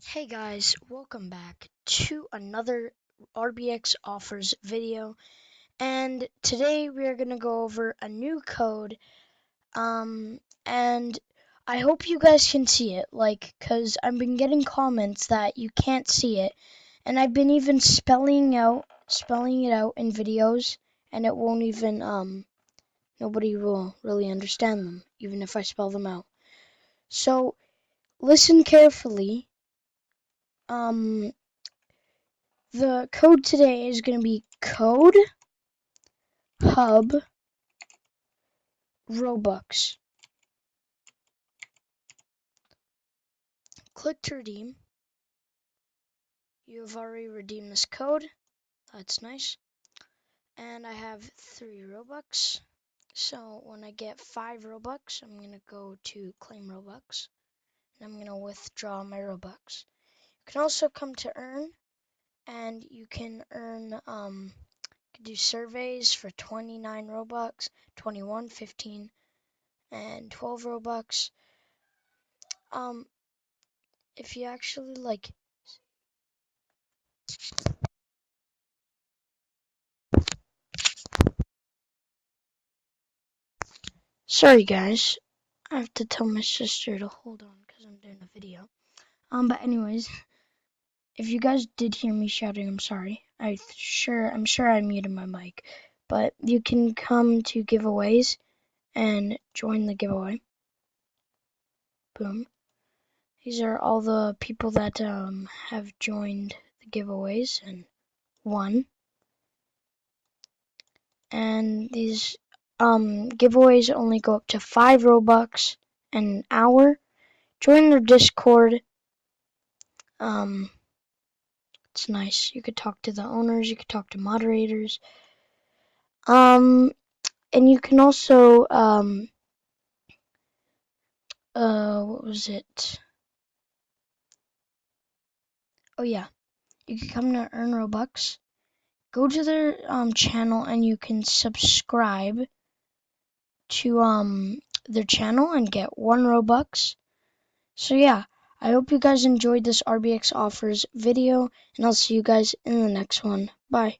Hey guys, welcome back to another RBX Offers video, and today we are going to go over a new code, and I hope you guys can see it, cause I've been getting comments that you can't see it, and I've been even spelling it out in videos, and it won't even, nobody will really understand them, even if I spell them out. So, listen carefully. The code today is going to be code hub Robux. Click to redeem. You have already redeemed this code. That's nice. And I have 3 Robux. So when I get 5 Robux, I'm going to go to claim Robux. And I'm going to withdraw my Robux. You can also come to earn. And you can earn, do surveys for 29 Robux, 21, 15, and 12 Robux. If you actually sorry guys, I have to tell my sister to hold on because I'm doing a video. But anyways, if you guys did hear me shouting, I'm sorry. I'm sure I muted my mic, but you can come to giveaways and join the giveaway. Boom. These are all the people that have joined the giveaways and won. And these giveaways only go up to 5 Robux an hour. Join their Discord. It's nice. You could talk to the owners. You could talk to moderators. And you can also what was it? Oh yeah, you can come to Earn Robux. Go to their channel and you can subscribe to their channel and get 1 Robux. So yeah, I hope you guys enjoyed this RBX Offers video, and I'll see you guys in the next one. Bye.